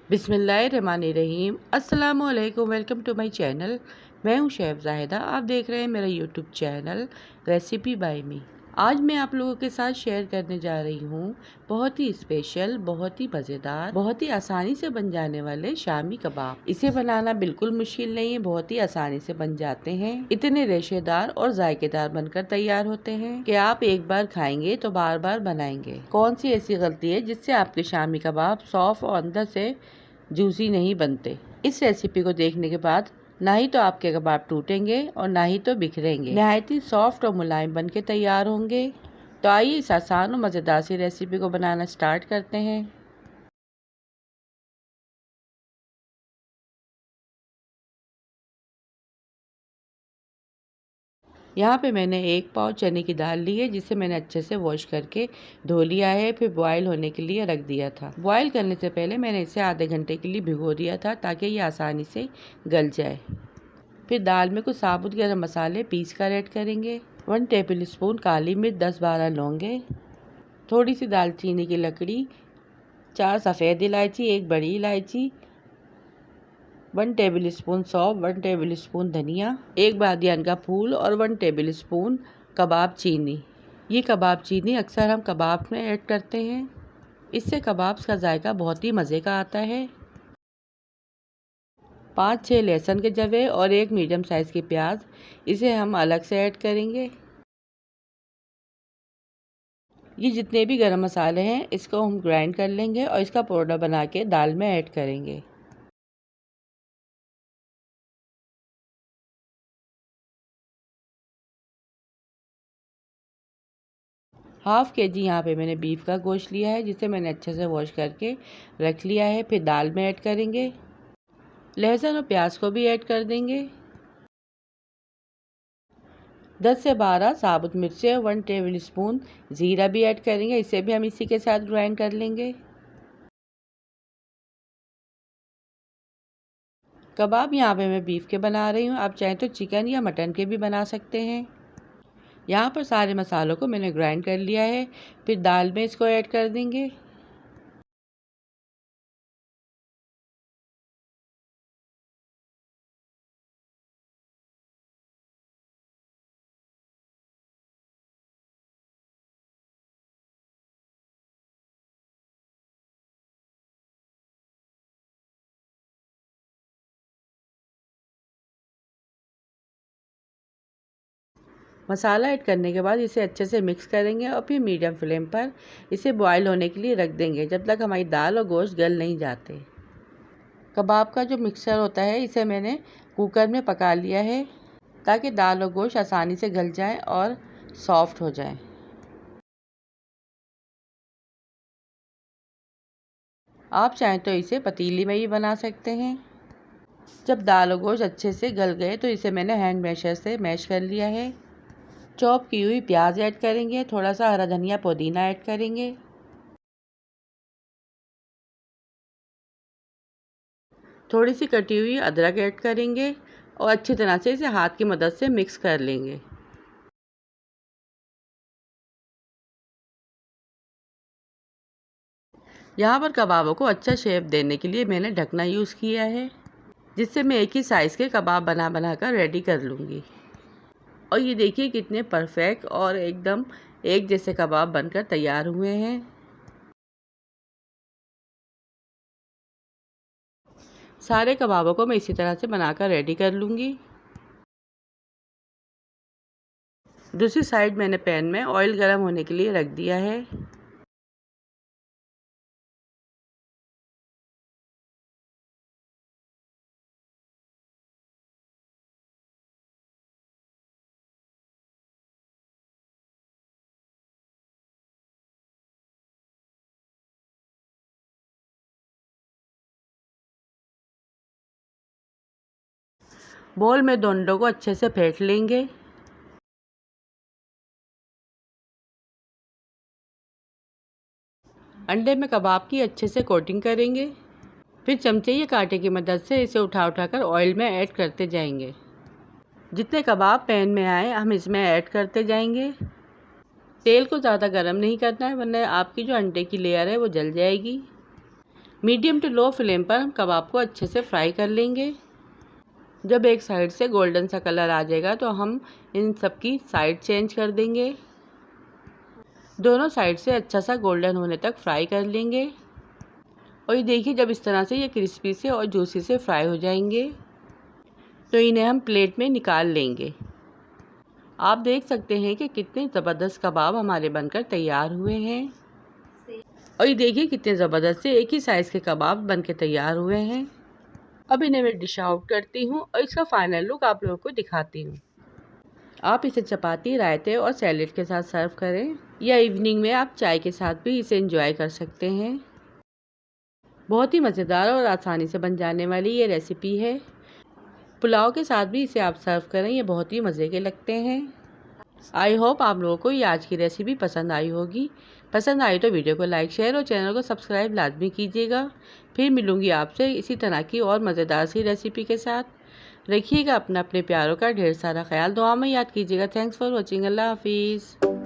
बिस्मिल्लाहिर्रहमानिर्रहीम। अस्सलामुअलैकुम। Welcome to my channel. मैं हूं शेफ़ ज़ाहिदा। आप देख रहे हैं मेरा YouTube channel recipe by me. आज मैं आप लोगों के साथ शेयर करने जा रही हूं बहुत ही स्पेशल, बहुत ही मज़ेदार, बहुत ही आसानी से बन जाने वाले शामी कबाब। इसे बनाना बिल्कुल मुश्किल नहीं है, बहुत ही आसानी से बन जाते हैं। इतने रेशेदार और जायकेदार बनकर तैयार होते हैं कि आप एक बार खाएंगे तो बार बार बनाएंगे। कौन सी ऐसी गलती है जिससे आपके शामी कबाब सॉफ्ट और अंदर से जूसी नहीं बनते। इस रेसिपी को देखने के बाद ना ही तो आपके कबाब टूटेंगे और ना ही तो बिखरेंगे, नहायत ही सॉफ्ट और मुलायम बन के तैयार होंगे। तो आइए इस आसान और मज़ेदार सी रेसिपी को बनाना स्टार्ट करते हैं। यहाँ पे मैंने 1 पाव चने की दाल ली है, जिसे मैंने अच्छे से वॉश करके धो लिया है, फिर बॉयल होने के लिए रख दिया था। बॉयल करने से पहले मैंने इसे आधे घंटे के लिए भिगो दिया था ताकि ये आसानी से गल जाए। फिर दाल में कुछ साबुत गरम मसाले पीस कर ऐड करेंगे। 1 टेबल स्पून काली मिर्च, 10-12 लौंगे, थोड़ी सी दालचीनी की लकड़ी, 4 सफ़ेद इलायची, 1 बड़ी इलायची, 1 टेबल स्पून सौंफ, 1 टेबल स्पून धनिया, 1 बादियान का फूल और 1 टेबल स्पून कबाब चीनी। ये कबाब चीनी अक्सर हम कबाब में ऐड करते हैं। इससे कबाब्स का जायका बहुत ही मज़े का आता है। 5-6 लहसुन के जवे और 1 मीडियम साइज़ की प्याज, इसे हम अलग से ऐड करेंगे। ये जितने भी गरम मसाले हैं इसको हम ग्राइंड कर लेंगे और इसका पाउडर बना के दाल में ऐड करेंगे। हाफ़ केजी यहाँ पे मैंने बीफ का गोश्त लिया है, जिसे मैंने अच्छे से वॉश करके रख लिया है। फिर दाल में ऐड करेंगे। लहसुन और प्याज को भी ऐड कर देंगे। 10 से 12 साबुत मिर्चें, 1 टेबल स्पून ज़ीरा भी ऐड करेंगे। इसे भी हम इसी के साथ ग्राइंड कर लेंगे। कबाब यहाँ पे मैं बीफ के बना रही हूँ, आप चाहें तो चिकन या मटन के भी बना सकते हैं। यहाँ पर सारे मसालों को मैंने ग्राइंड कर लिया है। फिर दाल में इसको ऐड कर देंगे। मसाला ऐड करने के बाद इसे अच्छे से मिक्स करेंगे और फिर मीडियम फ्लेम पर इसे बॉयल होने के लिए रख देंगे, जब तक हमारी दाल और गोश्त गल नहीं जाते। कबाब का जो मिक्सचर होता है इसे मैंने कुकर में पका लिया है ताकि दाल और गोश्त आसानी से गल जाए और सॉफ्ट हो जाए। आप चाहें तो इसे पतीली में भी बना सकते हैं। जब दाल और गोश्त अच्छे से गल गए तो इसे मैंने हैंड मैशर से मैश कर लिया है। चॉप की हुई प्याज ऐड करेंगे, थोड़ा सा हरा धनिया पुदीना ऐड करेंगे। थोड़ी सी कटी हुई अदरक ऐड करेंगे और अच्छी तरह से इसे हाथ की मदद से मिक्स कर लेंगे। यहाँ पर कबाबों को अच्छा शेप देने के लिए मैंने ढकना यूज़ किया है, जिससे मैं एक ही साइज़ के कबाब बना बना कर रेडी कर लूँगी। और ये देखिए कितने परफेक्ट और एकदम एक जैसे कबाब बनकर तैयार हुए हैं। सारे कबाबों को मैं इसी तरह से बनाकर रेडी कर लूँगी। दूसरी साइड मैंने पैन में ऑयल गर्म होने के लिए रख दिया है। बोल में दो अंडों को अच्छे से फेंट लेंगे। अंडे में कबाब की अच्छे से कोटिंग करेंगे। फिर चमचे या कांटे की मदद से इसे उठा उठाकर ऑयल में ऐड करते जाएंगे। जितने कबाब पैन में आए हम इसमें ऐड करते जाएंगे। तेल को ज़्यादा गर्म नहीं करना है, वरना आपकी जो अंडे की लेयर है वो जल जाएगी। मीडियम टू लो फ्लेम पर हम कबाब को अच्छे से फ्राई कर लेंगे। जब एक साइड से गोल्डन सा कलर आ जाएगा तो हम इन सब की साइड चेंज कर देंगे। दोनों साइड से अच्छा सा गोल्डन होने तक फ्राई कर लेंगे। और ये देखिए, जब इस तरह से ये क्रिस्पी से और जूसी से फ्राई हो जाएंगे तो इन्हें हम प्लेट में निकाल लेंगे। आप देख सकते हैं कि कितने ज़बरदस्त कबाब हमारे बनकर तैयार हुए हैं। और ये देखिए कितने ज़बरदस्त से एक ही साइज़ के कबाब बनके तैयार हुए हैं। अब इन्हें मैं डिश आउट करती हूँ और इसका फाइनल लुक आप लोगों को दिखाती हूँ। आप इसे चपाती, रायते और सैलेड के साथ सर्व करें या इवनिंग में आप चाय के साथ भी इसे एंजॉय कर सकते हैं। बहुत ही मज़ेदार और आसानी से बन जाने वाली ये रेसिपी है। पुलाव के साथ भी इसे आप सर्व करें, ये बहुत ही मज़े के लगते हैं। आई होप आप लोगों को ये आज की रेसिपी पसंद आई होगी। पसंद आई तो वीडियो को लाइक, शेयर और चैनल को सब्सक्राइब लाजमी कीजिएगा। फिर मिलूंगी आपसे इसी तरह की और मज़ेदार सी रेसिपी के साथ। रखिएगा अपने प्यारों का ढेर सारा ख्याल, दुआ में याद कीजिएगा। Thanks for watching. अल्लाह हाफिज़।